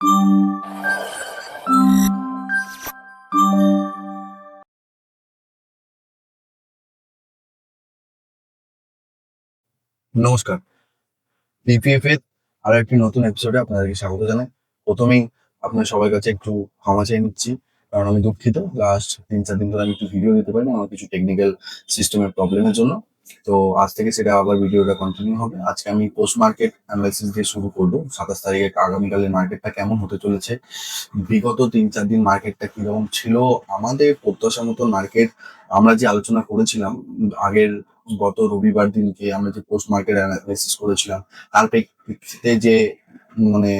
নমস্কার। পিপিএফ এর আরো একটি নতুন এপিসোডে আপনাদেরকে স্বাগত জানাই। প্রথমেই আপনার সবার কাছে একটু ক্ষমা চেয়ে নিচ্ছি। কারণ আমি দুঃখিত। লাস্ট ৩-৪ দিন ধরে আমি একটু ভিডিও দিতে পারিনি আমার কিছু টেকনিক্যাল সিস্টেমের প্রবলেমের জন্য। তো আজ থেকে সেটা আবার ভিডিওটা কন্টিনিউ হবে। আজকে আমি পোস্ট মার্কেট অ্যানালাইসিস দিয়ে শুরু করব। ২৭ তারিখে আগামীকালের মার্কেটটা কেমন হতে চলেছে, বিগত ৩-৪ দিন মার্কেটটা কিরকম ছিল, আমাদের প্রত্যাশা মতন মার্কেট আমরা যে আলোচনা করেছিলাম আগের গত রবিবার দিনকে আমরা যে পোস্ট মার্কেট অ্যানালাইসিস করেছিলাম তার প্রেক্ষিতে যে মানে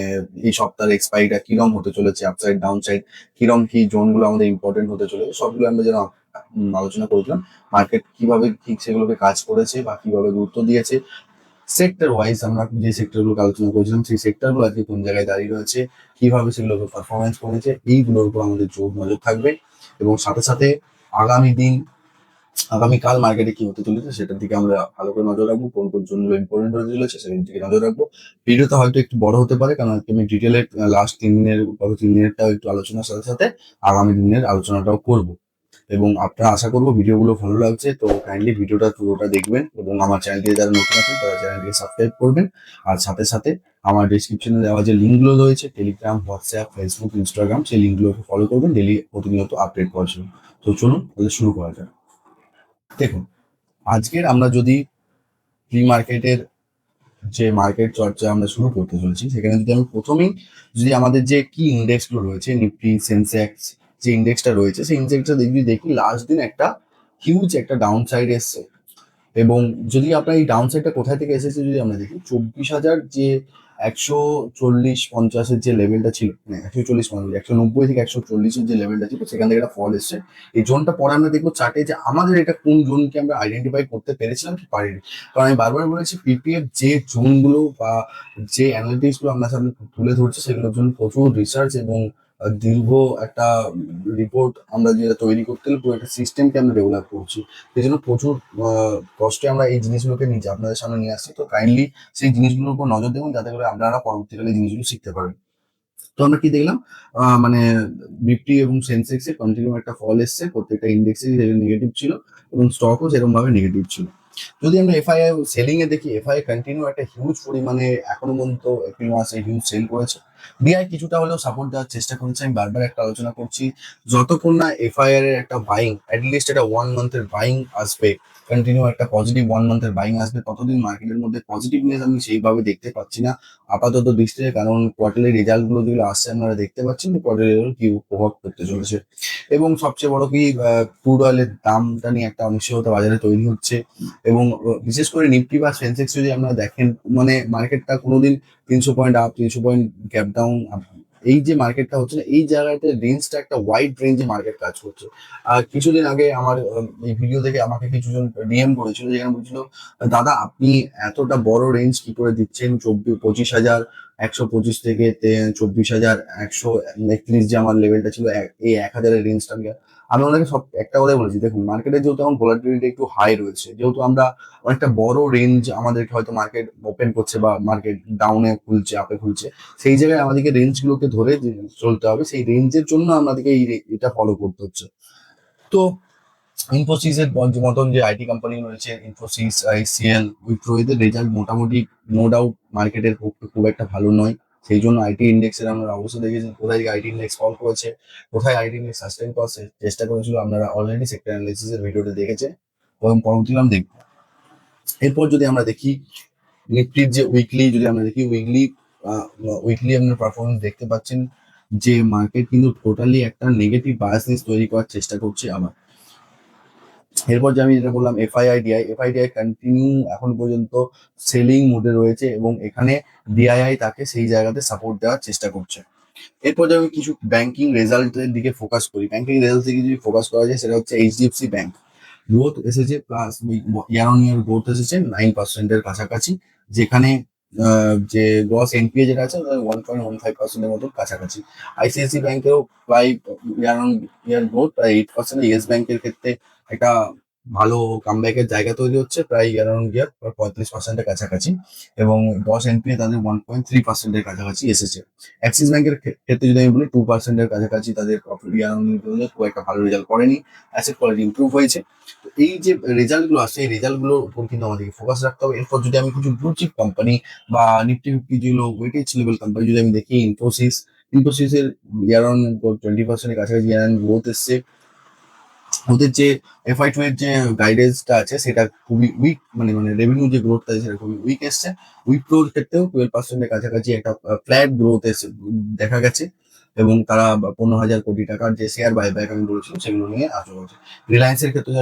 এই সপ্তাহের এক্সপায়ারিটা কিরম হতে চলেছে, আপসাইড ডাউন সাইড কিরম কি জোনগুলো আমাদের ইম্পর্টেন্ট হতে চলেছে, সবগুলো আমরা যেন আলোচনা করেছিলাম। মার্কেট কিভাবে ঠিক সেগুলোকে কাজ করেছে বা কিভাবে গুরুত্ব দিয়েছে, সেক্টর ওয়াইজ আমরা যে সেক্টরগুলোকে আলোচনা করেছিলাম সেই সেক্টরগুলো আজকে কোন জায়গায় দাঁড়িয়ে রয়েছে, কিভাবে সেগুলোকে পারফরমেন্স করেছে, এইগুলোর উপর আমাদের নজর থাকবে। এবং সাথে সাথে আগামী দিন আগামীকাল মার্কেটে কি হতে চলেছে সেটার দিকে আমরা ভালো করে নজর রাখবো। কোন কোন জোনগুলো ইম্পর্টেন্ট হতে চলেছে সেটার দিকে নজর রাখবো। ভিডিওটা হয়তো একটু বড় হতে পারে কারণ আজকে আমি ডিটেলে লাস্ট ৩ দিনের গত ৩ দিনেরটাও একটু আলোচনার সাথে সাথে আগামী দিনের আলোচনাটাও করব। এবং আপনারা আশা করবো ভিডিওগুলো ভালো লাগছে, তো কাইন্ডলি ভিডিওটা পুরোটা দেখবেন এবং আমার চ্যানেলটিতে যারা নতুন আছেন তারা চ্যানেলটিকে সাবস্ক্রাইব করবেন। আর সাথে সাথে আমার ডিসক্রিপশনে দেওয়া যে লিঙ্কগুলো রয়েছে টেলিগ্রাম, হোয়াটসঅ্যাপ, ফেসবুক, ইনস্টাগ্রাম, সেই লিঙ্কগুলোকে ফলো করবেন ডেলি প্রতিনিয়ত আপডেট পাওয়ার জন্য। তো চলুন তাহলে শুরু করা যাক। দেখুন, আজকের আমরা যদি প্রি মার্কেটের যে মার্কেট চর্চা আমরা শুরু করতে চলেছি সেখানে যদি আমি প্রথমেই যদি আমাদের যে কি ইন্ডেক্সগুলো রয়েছে নিফটি, সেন্সেক্স, যে ইন্ডেক্সটা রয়েছে সেই ইন্ডেক্সটা দেখি লাস্ট দিন একটা হিউজ একটা ডাউন সাইড এসছে। এবং যদি আপনার এই ডাউন সাইডটা কোথায় থেকে এসেছে যদি আমরা দেখি ২৪,০০০ যে ১৪০-৫০-এর যে লেভেলটা ছিল, মানে ১৪০ মানে ১৯০ থেকে ১৪০-এর যে লেভেলটা ছিল সেখান থেকে একটা ফল এসছে। এই জোনটা পরে আমরা দেখবো চার্টে যে আমাদের এটা কোন জোনকে আমরা আইডেন্টিফাই করতে পেরেছিলাম কি পারিনি। কারণ আমি বারবার বলেছি পিপিএফ যে জোনগুলো বা যে অ্যানালিটিক্স গুলো আপনার সামনে তুলে ধরছে সেগুলোর জন্য প্রচুর রিসার্চ এবং দীর্ঘ একটা রিপোর্ট আমরা যেটা তৈরি করতে গেলে পুরো একটা সিস্টেমকে আমরা ডেভেলপ করছি। সেই জন্য প্রচুর কষ্টে আমরা এই জিনিসগুলোকে নিজে আপনাদের সামনে নিয়ে আসছি। তো কাইন্ডলি সেই জিনিসগুলোর উপর নজর দেবেন যাতে করে আপনারা পরবর্তীকালে এই জিনিসগুলো শিখতে পারেন। তো আমরা কি দেখলাম, মানে নিফটি এবং সেন্সেক্সে কন্টিনিউ একটা ফল এসছে, প্রত্যেকটা ইন্ডেক্সে নেগেটিভ ছিল এবং স্টকও সেরকম ভাবে নেগেটিভ ছিল। যদি আমরা এফআইআই সেলিং এ দেখি, এফআইআই কন্টিনিউ একটা হিউজ পরিমাণে এখনো পর্যন্ত এপ্রিল মাসে হিউজ সেল করেছে। ডিআই কিছুটা হলেও সাপোর্ট দেওয়ার চেষ্টা করেছে। আমি বারবার একটা আলোচনা করছি, যতক্ষণ না এফআইআর এর একটা বাইং, অ্যাটলিস্ট একটা 1 মান্থের বাইং আসবে, কন্টিনিউ একটা পজিটিভ 1 মান্থের বাইং আসবে, ততদিন মার্কেটের মধ্যে পজিটিভনেস আমি সেইভাবে দেখতে পাচ্ছি না আপাতত দৃষ্টিতে। কারণ কোয়ার্টারলি রেজাল্ট গুলো যেগুলো আসছে আপনারা দেখতে পাচ্ছেন কোয়ার্টারলি রেজাল্ট কি উপভোগ করতে চলেছে। এবং সবচেয়ে বড় কি, ক্রুড অয়েলের দামটা নিয়ে একটা অনিশ্চয়তা বাজারে তৈরি হচ্ছে। এবং বিশেষ করে নিফটি বা সেন্সেক্স যদি আপনারা দেখেন, মানে মার্কেটটা কোনোদিন ৩০০ point up, ৩০০ point gap down, এই যে মার্কেটটা হচ্ছে না, এই জায়গাতে রেঞ্জটা একটা ওয়াইড রেঞ্জে মার্কেট কাজ করছে। আর কিছুদিন আগে আমার এই ভিডিও থেকে আমাকে কিছুজন ডিএম করেছিল যেখানে বলছিল, দাদা আপনি এতটা বড় রেঞ্জ কি করে দিচ্ছেন, ২৫,১২৫ থেকে ২৪,১৩১ যে আমার লেভেলটা ছিল, এই ১,০০০-এর রেঞ্জটা আমি ওনাকে সব একটা কথাই বলেছি, দেখুন মার্কেটে যেহেতু এখন ভোলাটিলিটি একটু হাই রয়েছে, যেহেতু আমরা অনেকটা বড় রেঞ্জ আমাদেরকে হয়তো মার্কেট ওপেন করছে বা মার্কেট ডাউনে খুলছে, আপে খুলছে, সেই জায়গায় আমাদেরকে রেঞ্জ গুলোকে ধরে চলতে হবে। সেই রেঞ্জের জন্য আমাদেরকে এটা ফলো করতে হচ্ছে। তো ইনফোসিস এর মতন যে আইটি কোম্পানি রয়েছে, ইনফোসিস, আইসিএল, উইপ্রো, এদের রেজাল্ট মোটামুটি নো ডাউট মার্কেটের পক্ষে খুব একটা ভালো নয়। সেই জন্য আইটি ইন্ডেক্সের আমরা অবশ্যই দেখেছি কোথায় আইটি ইন্ডেক্স ফল করেছে, কোথায় আইটি ইন্ডেক্স সাস্টেন করার চেষ্টা করেছিল। আপনারা অলরেডি সেক্টর অ্যানালিসিস এর ভিডিওটা দেখেছে এবং পরবর্তীতে আমরা দেখব। এরপর যদি আমরা দেখি নিফটির যে উইকলি, যদি আমরা দেখি উইকলি আপনার পারফরমেন্স দেখতে পাচ্ছেন যে মার্কেট কিন্তু টোটালি একটা নেগেটিভ বায়াসনেস তৈরি করার চেষ্টা করছে আবার। এরপর যে আমি যেটা বললাম এফআইডিআই কন্টিনিউ এখন পর্যন্ত সেলিং মোডে রয়েছে এবং এখানে ডিআইআই তাকে সেই জায়গাতে সাপোর্ট দেওয়ার চেষ্টা করছে। এরপর যে আমি কিছু ব্যাংকিং রেজাল্টের দিকে ফোকাস করি, ব্যাংকিং রেজাল্ট থেকে যদি ফোকাস করা যায় সেটা হচ্ছে এইচডিএফসি ব্যাংক। গ্রোথ এসেছে plus year on year growth এসেছে 9%-এর কাছাকাছি, যেখানে যে গ্রস এনপিএ যেটা আছে 1.15%-এর মতো কাছাকাছি। আইসিআইসি ব্যাংকেও প্রায় ইয়ার অন ইয়ার গ্রোথ প্রায় 8%, ইয়েস ব্যাংকের ক্ষেত্রে একটা ভালো কামব্যাকের জায়গা তৈরি হচ্ছে, প্রায় অ্যারাউন্ড ইয়ার 35%-এর কাছাকাছি, এবং গ্রস এনপিএ তাদের 1.3%-এর কাছাকাছি এসেছে। অ্যাক্সিস ব্যাংকের ক্ষেত্রে যদি আমি বলি 2%-এর কাছাকাছি তাদের প্রফিট ইয়ার-অন-ইয়ার খুব একটা ভালো রেজাল্ট করেনি, অ্যাসেট কোয়ালিটি ইমপ্রুভ হয়েছে। তো এই যে রেজাল্ট গুলো আসছে, এই রেজাল্ট গুলোর উপর কিন্তু আমাদেরকে ফোকাস রাখতে হবে। এরপর যদি আমি কিছু ব্লু চিপ কোম্পানি বা নিফটি ফিফটি যেগুলো ওয়েটেজ লেভেল কোম্পানি যদি আমি দেখি, ইনফোসিসের ইয়ার-অন 20%-এর কাছাকাছি ইয়ার গ্রোথ এসছে। ওদের যে FY2 এর যে গাইডেন্সটা আছে সেটা খুবই উইক, মানে রেভিনিউ যে গ্রোথটা আছে সেটা খুবই উইক এসছে। উইপ্রোর ক্ষেত্রেও 12%-এর কাছাকাছি একটা ফ্ল্যাট গ্রোথ এসে দেখা গেছে, এবং তারা 15,000 কোটি টাকার যে শেয়ার বাইব্যাক আমি বলেছিলাম সেগুলো নিয়ে আলোচনা করছে। রিলায়েন্সের ক্ষেত্রে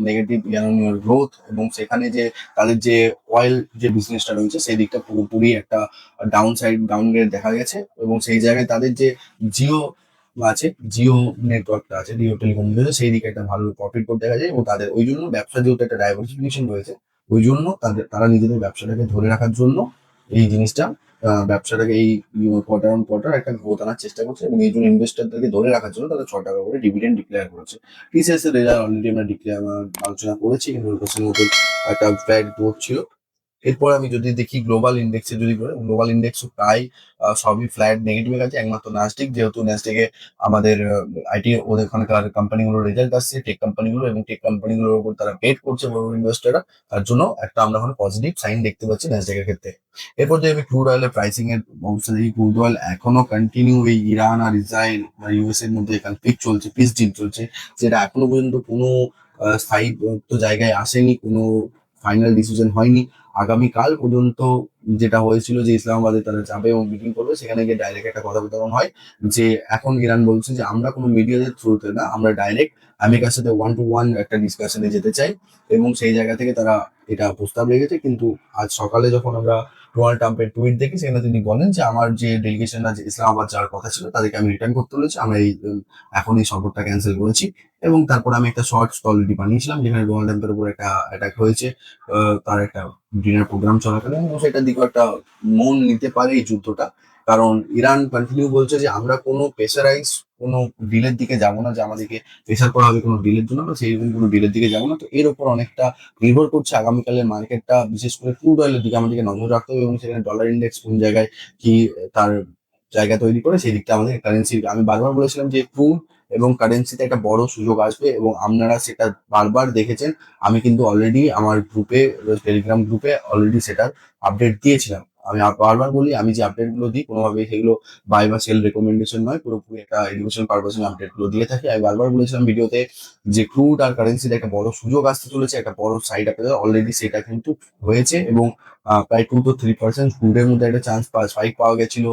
নেগেটিভ ইয়ার গ্রোথ, এবং সেখানে যে তাদের যে অয়েল যে বিজনেসটা রয়েছে সেই দিকটা পুরোপুরি একটা ডাউনগ্রেড দেখা গেছে, এবং সেই জায়গায় তাদের যে জিও আছে, জিও নেটওয়ার্কটা আছে, জিও টেলিকম রয়েছে, সেই দিকে একটা ভালো প্রফিট করতে দেখা যায়, এবং তাদের ওই জন্য ব্যবসা যেহেতু একটা ডাইভার্সিফিকেশন রয়েছে, ওই জন্য তারা নিজেদের ব্যবসাটাকে ধরে রাখার জন্য এই জিনিসটা ব্যবসাটাকে এই কোয়ার্টার অন কোয়ার্টার একটা গ্রোথ আনার চেষ্টা করছে, এবং এই জন্য ইনভেস্টরদেরকে ধরে রাখার জন্য তারা 6 টাকা করে ডিভিডেন্ড ডিক্লেয়ার করেছে। টিসিএস এর রেজাল্ট অলরেডি আমরা আলোচনা করেছি, কিন্তু মতো একটা ফ্ল্যাট গ্রোথ ছিল। এরপর আমি যদি দেখি গ্লোবাল ইন্ডেক্সে, যদি গ্লোবাল ইন্ডেক্সও প্রায় সবই ফ্ল্যাট নেগেটিভে গেছে, একমাত্র নাসডিক, যেহেতু নাসডিকে আমাদের আইটি ওখানকার কোম্পানিগুলোর রেজাল্ট আসছে, টেক কোম্পানিগুলো, এবং টেক কোম্পানিগুলোর উপর তারা বেট করছে বড় ইনভেস্টররা, তার জন্য একটা আমরা এখন পজিটিভ সাইন দেখতে পাচ্ছি নাসডিকের ক্ষেত্রে। এরপর যদি আমি ক্রুড অয়েলের প্রাইসিং এর অবস্থা দেখি, ক্রুড অয়েল এখনো কন্টিনিউ এই ইরান আর ইসরায়েল বা ইউএস এর মধ্যে পিস ডিল চলছে, যেটা এখনো পর্যন্ত কোনো স্থায়ী জায়গায় আসেনি, কোনো ফাইনাল ডিসিশন হয়নি। আগামীকাল পর্যন্ত যেটা হয়েছিল যে ইসলামাবাদে তারা যাবে এবং মিটিং করবে, সেখানে গিয়ে ডাইরেক্ট একটা কথা বিতরণ হয় যে এখন ইরান বলছে যে আমরা কোনো মিডিয়াদের থ্রুতে না, আমরা ডাইরেক্ট আমেরিকার সাথে 1-to-1 একটা ডিসকাশনে যেতে চাই, এবং সেই জায়গা থেকে তারা এটা প্রস্তাব রেখেছে। কিন্তু আজ সকালে যখন আমরা ডোনাল্ড ট্রাম্পের টুইট দেখি, সেখানে তিনি বলেন যে আমার যে ডেলিগেশনরা যে ইসলামাবাদ যাওয়ার কথা ছিল তাদেরকে আমি রিটার্ন করতে বলেছি, আমরা এখন এই সফরটা ক্যান্সেল করেছি। এবং তারপর আমি একটা শর্টস অলরেডি বানিয়েছিলাম যেখানে ডোনাল্ড ট্রাম্পের উপর একটা অ্যাটাক হয়েছে, তার একটা ডিনার প্রোগ্রাম চলাকালীন, এবং সেটার দিকেও একটা মন নিতে পারে এই যুদ্ধটা। কারণ ইরান কন্টিনিউ বলছে যে আমরা কোনো কোনো ডিলের দিকে যাবো না, যে আমাদেরকে প্রেশার করা হবে কোনো ডিলের জন্য, আমরা সেইরকম কোনো ডিলের দিকে যাবো না। তো এর উপর অনেকটা নির্ভর করছে আগামীকালের মার্কেটটা, বিশেষ করে ক্রুড অয়েলের দিকে আমাদেরকে নজর রাখতে হবে, এবং সেখানে ডলার ইন্ডেক্স কোন জায়গায় কি তার জায়গা তৈরি করে সেই দিকটা আমাদের কারেন্সি, আমি বারবার বলেছিলাম যে ক্রুড এবং কারেন্সিতে একটা বড় সুযোগ আসবে, এবং আপনারা সেটা বারবার দেখেছেন। আমি কিন্তু অলরেডি আমার গ্রুপে, টেলিগ্রাম গ্রুপে অলরেডি সেটার আপডেট দিয়েছিলাম। আমি বারবার বলি, আমি যে আপডেট গুলো দিই কোনোভাবে সেগুলো বাই বা সেল রেকমেন্ডেশন নয়, পুরোপুরি একটা এডুকেশন পারপাসে আপডেট গুলো দিয়ে থাকি। আমি বারবার বলেছিলাম ভিডিওতে যে ক্রুড আর কারেন্সির একটা বড় সুযোগ আসতে চলেছে, একটা বড় সাইড আপনাদের অলরেডি সেটা কিন্তু হয়েছে, এবং প্রায় 2-3% ক্রুডের মধ্যে একটা স্পাইক পাওয়া গেছিল,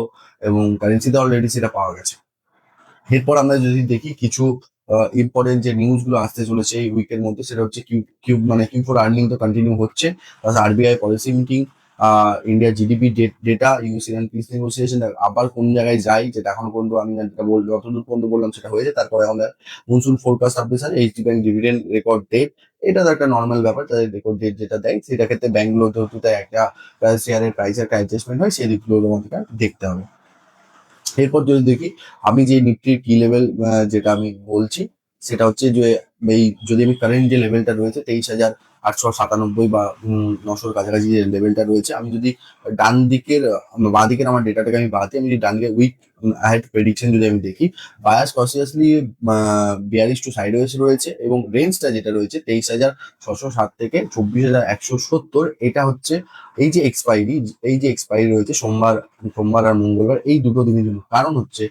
এবং কারেন্সিতে অলরেডি সেটা পাওয়া গেছে। এরপর আমরা যদি দেখি কিছু ইম্পর্টেন্ট যে নিউজ গুলো আসতে চলেছে এই উইকের মধ্যে, সেটা হচ্ছে Q4 আর্নিং তো কন্টিনিউ হচ্ছে, plus RBI policy meeting, India GDP data, US Iran piece negotiation আবার কোন জায়গায় যাই, যেটা এখন পর্যন্ত আমি যেটা যতদূর পর্যন্ত বললাম সেটা হয়েছে। তারপরে আমরা মনসুন ফোরকাস্ট আপডেট আছে, HD bank dividend record date, এটা তো একটা নর্মাল ব্যাপার, তাদের রেকর্ড ডেট যেটা দেয় সেটা ক্ষেত্রে ব্যাংকগুলো যেহেতু তাই একটা শেয়ারের প্রাইসে একটা অ্যাডজাস্টমেন্ট হয়, সেই দিকগুলো আমাদেরকে দেখতে হবে। এরপর যদি দেখি আমি যে নিফটির কি লেভেল যেটা আমি বলছি, সেটা হচ্ছে যে এই যদি আমি কারেন্ট যে লেভেলটা রয়েছে 23,897 বা 900-র কাছাকাছি যে লেভেলটা রয়েছে, আমি যদি ডান দিকের বাঁ দিকের আমার ডেটাটাকে আমি বাদ দিই, আমি যদি ডান দিকে উইক আহেড প্রেডিকশন যদি আমি দেখি, bias consciously bearish to sideways রয়েছে, এবং রেঞ্জটা যেটা রয়েছে 23,607 থেকে 24,170, এটা হচ্ছে এই যে এক্সপায়ারি রয়েছে সোমবার আর মঙ্গলবার, এই দুটো দিনের জন্য। কারণ হচ্ছে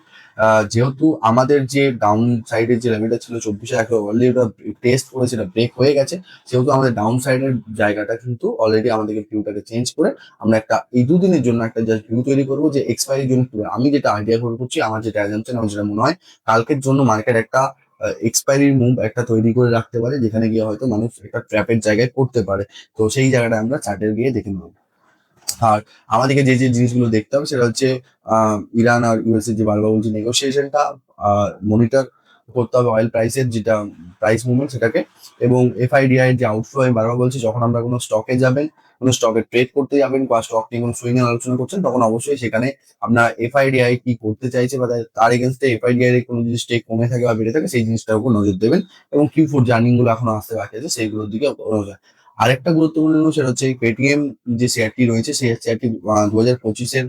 যেহেতু আমাদের যে ডাউন সাইডের যে লেভেলটা ছিল 24,100, অলরেডি ওটা টেস্ট করে সেটা ব্রেক হয়ে গেছে, সেহেতু আমাদের ডাউন সাইডের জায়গাটা কিন্তু অলরেডি আমাদেরকে ভিউটাকে চেঞ্জ করে আমরা একটা এই দুদিনের জন্য একটা জাস্ট ভিউ তৈরি করবো যে এক্সপায়ারির জন্য। আমি যেটা আইডিয়া করছি, আমার যেটা অ্যাজাম্পশন, আমার যেটা মনে হয় কালকের জন্য মার্কেট একটা এক্সপায়ারি মুভ একটা তৈরি করে রাখতে পারে, যেখানে গিয়ে হয়তো মানুষ একটা ট্র্যাপের জায়গায় পড়তে পারে। তো সেই জায়গাটা আমরা চার্টের গিয়ে দেখে নেবো। আর আমাদেরকে যে যে জিনিসগুলো দেখতে হবে সেটা হচ্ছে ইরান আর ইউএস এর যে বারবার বলছি নেগোসিয়েশনটা মনিটর করতে হবে, অয়েল প্রাইসের যেটা প্রাইস মুভমেন্ট সেটাকে, এবং এফআইডিআই এর যে আউটফ্লো, আমি বারবার বলছি যখন আমরা কোনো স্টকে যাবেন কোনো স্টকে ট্রেড করতে যাবেন বা স্টক নিয়ে কোনো সুইং এর আলোচনা করছেন, তখন অবশ্যই সেখানে আপনার এফআইডিআই কি করতে চাইছে বা তার এগেনস্টে এফআইডিআই এর কোনো যদি স্টেক কমে থাকে বা বেড়ে থাকে সেই জিনিসটার উপর নজর দেবেন, এবং Q4 যে আর্নিং গুলো এখনো আসতে বাকি আছে সেইগুলোর দিকে নজর। আরেকটা গুরুত্বপূর্ণ সেটা হচ্ছে পেটিএম যে শেয়ারটি রয়েছে, সেই শেয়ারটি 2025-এর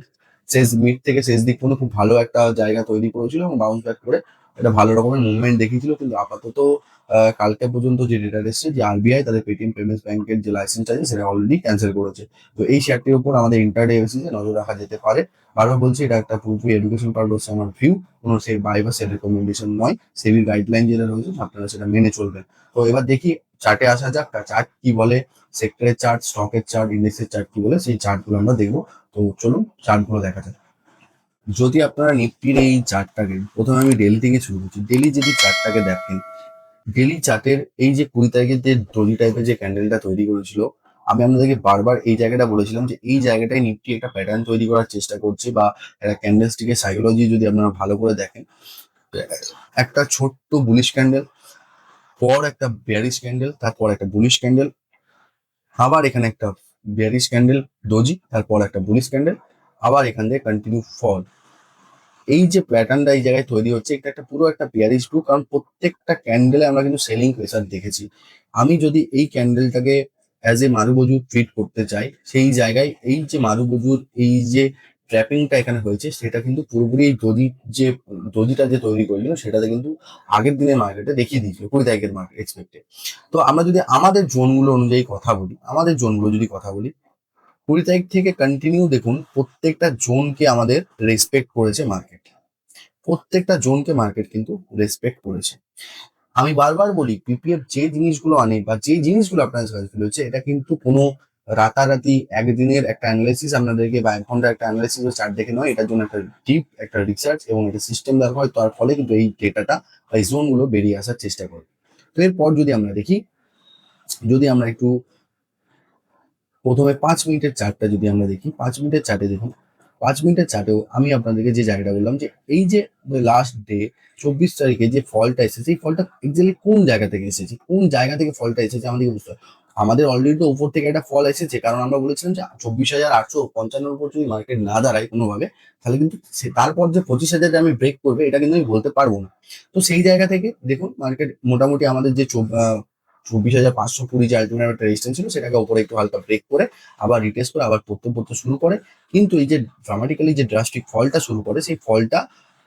শেষ মিড থেকে শেষ দিক পর্যন্ত খুব ভালো একটা জায়গা তৈরি করেছিল এবং বাউন্স ব্যাক করে একটা ভালো রকমের মুভমেন্ট দেখিয়েছিল। কিন্তু আপাতত কালকে পর্যন্ত যে ডেটা এসেছে যে আরবিআই তাদের পেটিএম পেমেন্টস ব্যাংকের যে লাইসেন্স আছে সেটা অলরেডি ক্যান্সেল করেছে। তো এই শেয়ারটির উপর আমাদের ইন্টারডে বেসিসে নজর রাখা যেতে পারে। বারবার বলছি, এটা একটা পুরোপুরি এডুকেশন পারপাস আমার ভিউ, কোনো সেই বাই বা সেল রেকমেন্ডেশন নয়। সেবি গাইডলাইন যেটা রয়েছে আপনারা সেটা মেনে চলবেন। তো এবার দেখি চার্টে আসা যাক, চার্ট কি বলে, সেক্টরের চার্ট, স্টকের চার্ট, ইন্ডেক্সের চার্ট কি বলে, সেই চার্টগুলো আমরা দেখবো। তো চলুন চার্টগুলো দেখা যাক। যদি আপনারা নিফটির এই চার্টটাকে, প্রথমে আমি ডেলি থেকে শুরু করছি। ডেলি যদি চার্টটাকে দেখেন, ডেলি চার্টের এই যে 20 তারিখের যে ডলি টাইপের যে ক্যান্ডেলটা তৈরি করেছিল, আমি আপনাদেরকে বারবার এই জায়গাটা বলেছিলাম যে এই জায়গাটায় নিফটি একটা প্যাটার্ন তৈরি করার চেষ্টা করছে, বা একটা ক্যান্ডেলস্টিকের সাইকোলজি যদি আপনারা ভালো করে দেখেন, একটা ছোট্ট বুলিশ ক্যান্ডেল, পর একটা বেয়ারিশ ক্যান্ডেল, তারপর একটা বুলিশ ক্যান্ডেল, আবার এখানে একটা বেয়ারিশ ক্যান্ডেল ডোজি, তারপর একটা বুলিশ ক্যান্ডেল, আবার এখান থেকে কন্টিনিউ ফল। এই যে প্যাটার্নটা এই জায়গায় তৈরি হচ্ছে, এটা একটা পুরো একটা বিয়ারিশ ব্লু, কারণ প্রত্যেকটা ক্যান্ডেলে আমরা কিন্তু সেলিং প্রেসার দেখেছি। আমি যদি এই ক্যান্ডেলটাকে অ্যাজ এ মারুবজুর ট্রিট করতে চাই, সেই জায়গায় এই যে মারুবজুর এই যে ট্র্যাপিংটা এখানে হয়েছে, সেটা কিন্তু পুরোপুরি এই যে দধিটা যে তৈরি করেছিল সেটাতে কিন্তু আগের দিনের মার্কেটে দেখিয়ে দিয়েছিল 20 তারিখের মার্কেট এক্সপেক্টে। তো আমরা যদি আমাদের জোনগুলো অনুযায়ী কথা বলি, আমাদের জোনগুলো যদি কথা বলি, 20 তারিখ থেকে কন্টিনিউ দেখুন প্রত্যেকটা জোনকে আমাদের রেসপেক্ট করেছে মার্কেট। প্রত্যেকটা জোনকে মার্কেট কিন্তু রেসপেক্ট করেছে। আমি বারবার বলি, পিপিএফ যে জিনিসগুলো আনে বা যে জিনিসগুলো আপনাদের কাছে তুলে হচ্ছে, এটা কিন্তু কোনো রাতারাতি একদিনের একটা অ্যানালাইসিস আপনাদেরকে বা 1 ঘন্টার একটা অ্যানালাইসিস চার্ট দেখে নয়। এটার জন্য একটা ডিপ একটা রিসার্চ এবং একটা সিস্টেম দরকার হয়, তার ফলে কিন্তু এই ডেটাটা বা এই জোনগুলো বেরিয়ে আসার চেষ্টা করে। তো এরপর যদি আমরা দেখি, যদি আমরা একটু প্রথমে 5 মিনিটের চার্টটা যদি আমরা দেখি, 5 মিনিটের চার্টে দেখুন, 5 মিনিটের চার্টেও আমি আপনাদেরকে যে জায়গাটা বললাম যে এই যে লাস্ট ডে 24 তারিখে যে ফলটা এসেছে, এই ফলটা এক্স্যাক্টলি কোন জায়গা থেকে এসেছে, কোন জায়গা থেকে ফলটা এসেছে আমাদের বুঝতে হবে। আমাদের অলরেডি তো উপর থেকে একটা ফল এসেছে, কারণ আমরা বলেছিলাম যে 24,855 উপর যদি মার্কেট না দাঁড়ায় কোনোভাবে, তাহলে কিন্তু তারপর যে 25,000 আমি ব্রেক করবে এটা কিন্তু আমি বলতে পারবো না। তো সেই জায়গা থেকে দেখুন মার্কেট মোটামুটি আমাদের যে 24,520 যে আলটিমেট একটা রেজিস্ট্যান্স ছিল, সেটাকে উপরে একটু হালকা ব্রেক করে আবার রিটেস্ট করে আবার পড়তে শুরু করে। কিন্তু এই যে ড্রামাটিক্যালি যে ড্রাস্টিক ফলটা শুরু করে, সেই ফলটা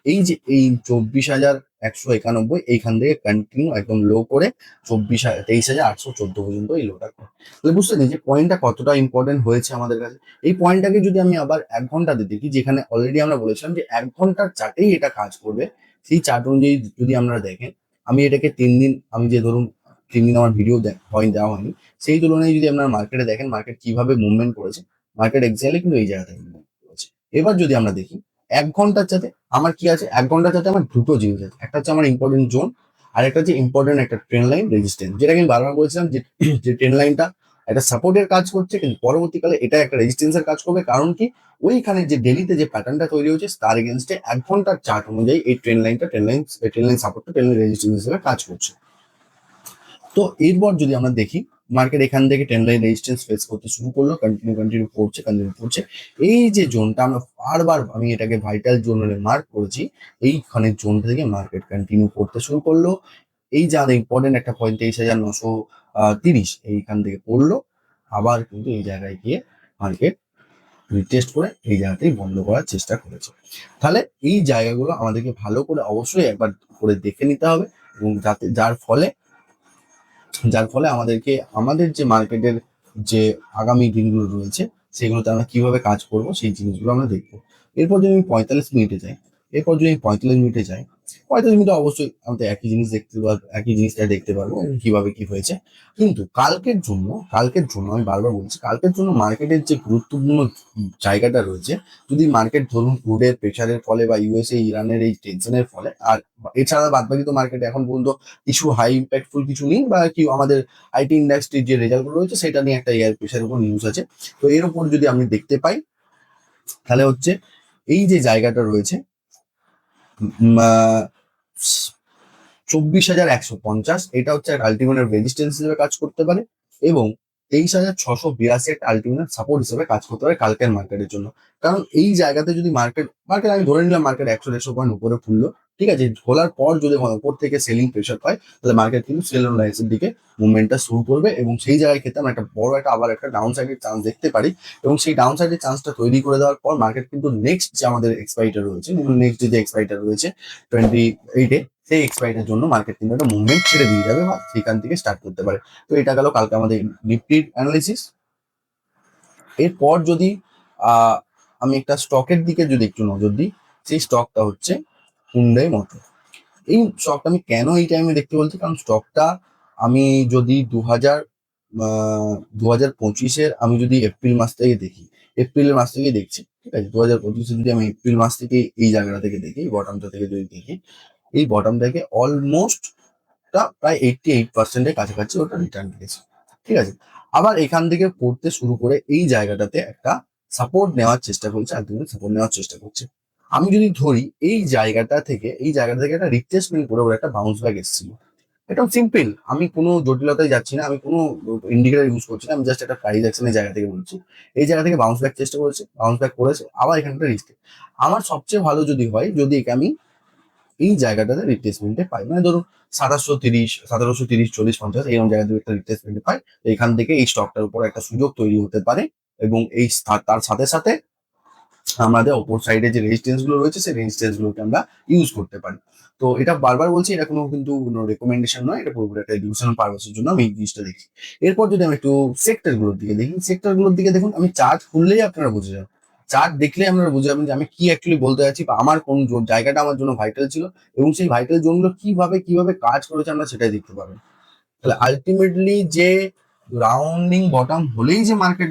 এই যে এই 24,191 এইখান থেকে কন্টিনিউ একদম লো করে 23,814 পর্যন্ত এই লোটা করে। তাহলে বুঝতে পারছি যে পয়েন্টটা কতটা ইম্পর্টেন্ট হয়েছে আমাদের কাছে। এই পয়েন্টটাকে যদি আমি আবার 1 ঘন্টাতে দেখি, যেখানে অলরেডি আমরা বলেছিলাম যে 1 ঘন্টার চার্টেই এটা কাজ করবে, সেই চার্ট অনুযায়ী যদি আমরা দেখেন, আমি এটাকে 3 দিন, আমি যে ধরুন 3 দিন আমার ভিডিও দেওয়া হয়নি, সেই তুলনায় যদি আপনার মার্কেটে দেখেন মার্কেট কিভাবে মুভমেন্ট করেছে, মার্কেট এক্স্যাক্টলি কিন্তু এই জায়গাতে মুভমেন্ট করেছে। এবার যদি আমরা দেখি 1 ঘন্টার চাতে আমার কি আছে, 1 ঘন্টার চাতে আমার দুটো জিনিস আছে, একটা হচ্ছে আমার ইম্পর্টেন্ট জোন, আর একটা হচ্ছে ইম্পর্টেন্ট একটা ট্রেন লাইন রেজিস্ট্যান্স, যেটাকে আমি বারবার বলেছিলাম যে যে ট্রেন লাইনটা একটা সাপোর্টের কাজ করছে, কিন্তু পরবর্তীকালে এটা একটা রেজিস্ট্যান্সের কাজ করবে। কারণ কি, ওইখানে যে ডেলিতে যে প্যাটার্নটা তৈরি হয়েছে তার এগেনস্টে 1 ঘন্টার চার্ট অনুযায়ী এই ট্রেন লাইন সাপোর্টটা ট্রেন লাইন রেজিস্ট্যান্স হিসেবে কাজ করছে। তো এরপর যদি আমরা দেখি, মার্কেট এখান থেকে ট্রেন্ড লাইন রেজিস্ট্যান্স ফেস করতে শুরু করলো, কন্টিনিউ করছে। এই যে জোনটা আমরা বারবার, আমি এটাকে ভাইটাল জোন বলে মার্ক করেছি, এইখানের জোনটা থেকে মার্কেট কন্টিনিউ করতে শুরু করলো। এই যে আমাদের ইম্পর্টেন্ট একটা পয়েন্ট 23,930 এইখান থেকে পড়লো, আবার কিন্তু এই জায়গায় গিয়ে মার্কেট রিটেস্ট করে এই জায়গাতেই বন্ধ করার চেষ্টা করেছে। তাহলে এই জায়গাগুলো আমাদেরকে ভালো করে অবশ্যই একবার করে দেখে নিতে হবে, এবং যার ফলে আমাদেরকে আমাদের যে মার্কেটের যে আগামী দিনগুলো রয়েছে সেগুলোতে আমরা কিভাবে কাজ করব সেই জিনিসগুলো আমরা দেখবো। এরপর যদি আমি 45 মিনিটে যাই, 45 মিনিটে অবশ্যই আমাদের একই জিনিসটা দেখতে পারবো কিভাবে কি হয়েছে। কিন্তু কালকের জন্য আমি বারবার বলছি, কালকের জন্য মার্কেটের যে গুরুত্বপূর্ণ জায়গাটা রয়েছে, যদি মার্কেট ধরুন ক্রুডের প্রেশারের ফলে বা ইউএসএ ইরানের এই টেনশনের ফলে, আর এছাড়া বাদবাকি তো মার্কেট এখন পর্যন্ত কিছু হাই ইম্প্যাক্টফুল কিছু নেই, বা কি আমাদের আইটি ইন্ডাস্ট্রির যে রেজাল্ট গুলো রয়েছে সেটা নিয়ে একটা এয়ার প্রেশার উপর নিউজ আছে। তো এর উপর যদি আমি দেখতে পাই, তাহলে হচ্ছে এই যে জায়গাটা রয়েছে 24,150, এটা হচ্ছে আলটিমেট রেজিস্ট্যান্স হিসেবে কাজ করতে পারে। এবং 23,682 একটা আলটিমেট সাপোর্ট হিসেবে কাজ করতে পারে কালকের মার্কেটের জন্য। কারণ এই জায়গাতে যদি মার্কেট মার্কেট আমি ধরে নিলাম মার্কেট 100-150 পয়েন্ট উপরে খুললো, ঠিক আছে, খোলার পর যদি উপর থেকে সেলিং প্রেশার পায়, তাহলে মার্কেট কিন্তু সেল অন রাইজের দিকে মুভমেন্টটা শুরু করবে এবং সেই জায়গায় ক্ষেত্রে আমরা একটা বড় একটা আবার একটা ডাউন সাইডের চান্স দেখতে পারি। এবং সেই ডাউন সাইডের চান্সটা তৈরি করে দেওয়ার পর মার্কেট কিন্তু নেক্সট যে আমাদের এক্সপাইটার রয়েছে, নেক্সট যে এক্সপাইটার রয়েছে 28-এ, সেই এক্সপাইটার জন্য মার্কেট কিন্তু একটা মুভমেন্ট ছেড়ে দিয়ে যাবে বা সেখান থেকে স্টার্ট করতে পারে। তো এটা গেল কালকে আমাদের নিফটির অ্যানালিসিস। এরপর যদি আহ আমি একটা স্টকের দিকে যদি একটু নজর দিই, সেই স্টকটা হচ্ছে হুন্ডাই মোটর। এই স্টকটা আমি কেন এই টাইমে দেখতে বলছি, কারণ স্টকটা আমি যদি 2025-এর আমি যদি এপ্রিল মাস থেকে দেখি, এপ্রিলের মাস থেকে দেখছি, ঠিক আছে, 2025-এ যদি আমি এপ্রিল মাস থেকে এই জায়গাটা থেকে দেখি, বটমটা থেকে যদি দেখি, এই বটম থেকে অলমোস্ট প্রায় 88%-এর কাছাকাছি ওটা রিটার্ন দিয়েছে, ঠিক আছে। আবার এখান থেকে পড়তে শুরু করে এই জায়গাটাতে একটা সাপোর্ট নেওয়ার চেষ্টা করছে, আলটিমেট সাপোর্ট নেওয়ার চেষ্টা করছে। আমি যদি ধরি এই জায়গাটা থেকে একটা রিট্রেসমেন্ট করে ওর একটা বাউন্স ব্যাক এসেছিল, একদম সিম্পল, আমি কোনো জটিলতায় যাচ্ছি না, আমি কোনো ইন্ডিকেটর ইউজ করছি না, আমি জাস্ট একটা প্রাইস অ্যাকশনের জায়গা থেকে বলছি। এই জায়গা থেকে বাউন্স ব্যাক চেষ্টা করেছে, বাউন্স ব্যাক করেছে, আবার এখানে একটা রিস্ক। আমার সবচেয়ে ভালো যদি হয়, যদি একে আমি এই জায়গাটাতে রিপ্লেসমেন্টে পাই, মানে ধরুন 1730, 40, 50 এরকম জায়গা থেকে একটা রিপ্লেসমেন্ট পাই, তো এখান থেকে এই স্টকটার উপর একটা সুযোগ তৈরি হতে পারে এবং তার সাথে সাথে আমাদের অপর সাইডে যে রেজিস্ট্যান্স গুলো রয়েছে সেই রেজিস্ট্যান্স গুলোকে আমরা ইউজ করতে পারি। তো এটা বারবার বলছি, এটা কোনো কিন্তু রেকমেন্ডেশন নয়, এটা পুরোপুরি একটা এডুকেশনাল পারপাসের জন্য আমি এই জিনিসটা দেখি। এরপর যদি আমি একটু সেক্টর গুলোর দিকে দেখি, সেক্টর গুলোর দিকে দেখুন, আমি চার্ট খুললেই আপনারা বুঝে যাবেন, চার্ট দেখলে আপনারা বুঝে যাবেন যে আমি কি অ্যাকচুয়ালি বলতে যাচ্ছি বা আমার কোন জায়গাটা আমার জন্য ভাইটাল ছিল এবং সেই ভাইটাল জোনগুলো কিভাবে কিভাবে কাজ করেছে আমরা সেটাই দেখতে পাবেন। তাহলে আলটিমেটলি যে রাউন্ডিং বটম হলেই যে মার্কেট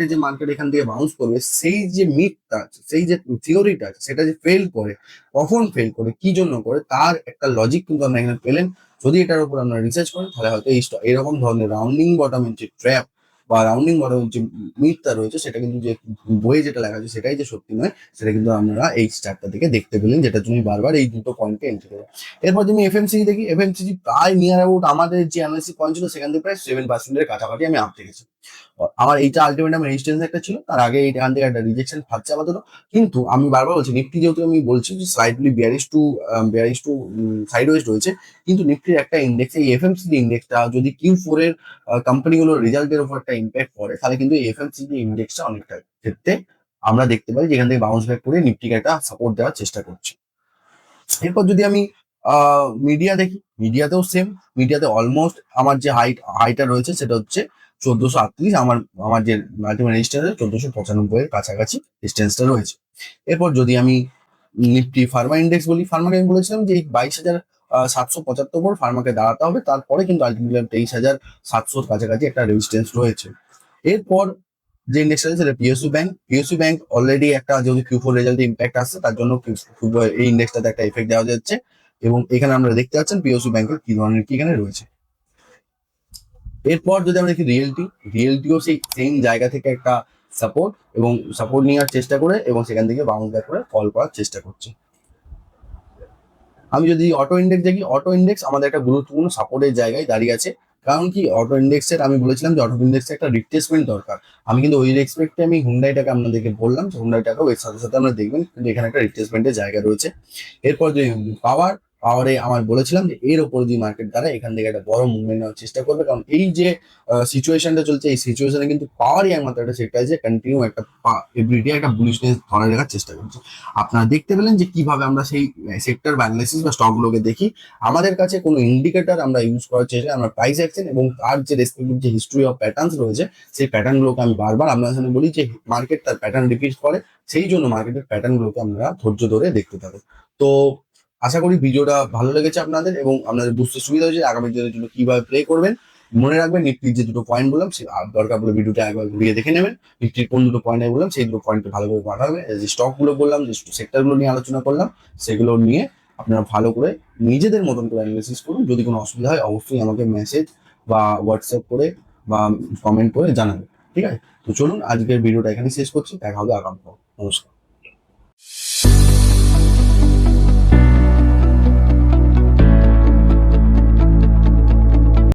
এখান থেকে বাউন্স করবে, সেই যে মিথটা আছে, সেই যে থিওরিটা আছে, সেটা যে ফেল করে, কখন ফেল করে, কি জন্য করে, তার একটা লজিক কিন্তু আমরা এখানে পেলেন। যদি এটার উপর আমরা রিসার্চ করি, তাহলে হয়তো এরকম ধরনের রাউন্ডিং বটমের যে ট্র্যাপ বা রাউন্ডিং বটমের যে মিথটা রয়েছে, সেটা কিন্তু যে বইয়ে যেটা লেখা আছে সেটাই যে সত্যি নয়, সেটা কিন্তু আপনারা এই চার্টটা থেকে দেখতে পেলেন, যেটার জন্য বারবার এই দুটো পয়েন্টকে এন্ট্রি করি। এরপর যদি এফএমসিজি দেখি, এফএমসিজি প্রায় নিয়ার অ্যাবাউট আমাদের যে অ্যানালিসিস পয়েন্ট ছিল সেখান থেকে প্রায় 7%-এর কাছাকাছি আমি আপ দেখেছি। আমার এইটা আলটিমেট আমার রেজিস্ট্যান্স একটা ছিল, তার আগে এখান থেকে একটা রিজেকশন খাচ্ছে আপাতত। কিন্তু আমি বারবার বলছি, নিফটি যেহেতু আমি বলছি যে স্লাইডলি বিয়ারিশ টু সাইডওয়েজ রয়েছে, কিন্তু নিফটির একটা ইন্ডেক্স, এই এফএমসিজি ইন্ডেক্সটা যদি Q4 এর কোম্পানিগুলোর রেজাল্টের উপর একটা ইম্প্যাক্ট পড়ে, তাহলে কিন্তু এই এফএমসিজি ইন্ডেক্সটা অনেকটা ক্ষেত্রে আমরা দেখতে পাই যেখান থেকে বাউন্স ব্যাক করে নিফটিকে একটা সাপোর্ট দেওয়ার চেষ্টা করছে। এরপর যদি আমি মিডিয়া দেখি, মিডিয়াতেও সেম, মিডিয়াতে অলমোস্ট আমার যে হাইটা রয়েছে সেটা হচ্ছে 1438, আমার যে আলটিমেট রেজিস্ট্যান্স 1495 এর কাছাকাছি ডিস্টেন্সটা রয়েছে। এরপর যদি আমি নিফটি ফার্মা ইন্ডেক্স বলি, ফার্মাকে আমি বলেছিলাম যে 22,775 পর ফার্মাকে দাঁড়াতে হবে, তারপরে কিন্তু আলটিমেটলি 23,700 কাছাকাছি একটা রেজিস্ট্যান্স রয়েছে। এরপর যে ইন্ডেক্সটা আছে সেটা পিএসইউ ব্যাংক অলরেডি একটা যদি Q4 রেজাল্টে ইম্প্যাক্ট আসছে, তার জন্য এই ইন্ডেক্সটাতে একটা এফেক্ট দেওয়া যাচ্ছে এবং এখানে আমরা দেখতে পাচ্ছেন পিএসইউ ব্যাংকের কি ধরনের কি এখানে রয়েছে। এরপর যদি আমরা দেখি রিয়েলটিও সেই সেম জায়গা থেকে একটা সাপোর্ট নেওয়ার চেষ্টা করে এবং সেখান থেকে বাউন্স ব্যাক করে ফল করার চেষ্টা করছে। আমি যদি অটো ইন্ডেক্স দেখি, অটো ইন্ডেক্স আমাদের একটা গুরুত্বপূর্ণ সাপোর্টের জায়গায় দাঁড়িয়ে আছে। কারণ কি, অটো ইন্ডেক্সের আমি বলেছিলাম যে অটো ইন্ডেক্সের একটা রিপ্লেসমেন্ট দরকার। আমি কিন্তু ওই রেসপেক্টে আমি হুন্ডাইটাকে আপনাদেরকে বললাম যে হুন্ডাইটাকেও এর সাথে সাথে আমরা দেখবেন কিন্তু এখানে একটা রিপ্লেসমেন্টের জায়গা রয়েছে। এরপর যদি পাওয়ারে আমার বলেছিলাম যে এর ওপর যদি মার্কেট দ্বারা এখান থেকে একটা বড় মুভমেন্ট নেওয়ার চেষ্টা করবে, কারণ এই যে সিচুয়েশনটা চলছে, এই সিচুয়েশনে কিন্তু পাওয়ারই একমাত্র একটা সেক্টর যে কন্টিনিউ একটা এভরিডে একটা বুলিশনেস ধরে রাখার চেষ্টা করছে। আপনারা দেখতে পেলেন যে কিভাবে আমরা সেই সেক্টর বা অ্যানালিসিস বা স্টকগুলোকে দেখি, আমাদের কাছে কোনো ইন্ডিকেটর আমরা ইউজ করার চেষ্টা, আমরা প্রাইস অ্যাকশন এবং তার যে রেসপেক্টিভ যে হিস্ট্রি অফ প্যাটার্নস রয়েছে, সেই প্যাটার্নগুলোকে আমি বারবার আপনার সামনে বলি যে মার্কেট তার প্যাটার্ন রিপিট করে, সেই জন্য মার্কেটের প্যাটার্নগুলোকে আমরা ধৈর্য ধরে দেখতে থাকবো। তো আশা করি ভিডিওটা ভালো লেগেছে আপনাদের এবং আপনাদের বুঝতে সুবিধা হয়েছে আগামী দিনের জন্য কিভাবে প্লে করবেন। মনে রাখবেন নিফটির যে দুটো পয়েন্ট বললাম, দরকার পড়লে ভিডিওটা একবার ঘুরিয়ে দেখে নেবেন। নিফটির কোন দুটো পয়েন্ট আমি বললাম সেই দুটো পয়েন্টকে ভালো করে পড়া হবে, যে স্টকগুলো বললাম, যে সেক্টরগুলো নিয়ে আলোচনা করলাম, সেগুলো নিয়ে আপনারা ভালো করে নিজেদের মতন করে অ্যানালিসিস করুন। যদি কোনো অসুবিধা হয় অবশ্যই আমাকে মেসেজ বা হোয়াটসঅ্যাপ করে বা কমেন্ট করে জানাবেন, ঠিক আছে? তো চলুন আজকের ভিডিওটা এখানে শেষ করছি, দেখা হবে আগামী। নমস্কার।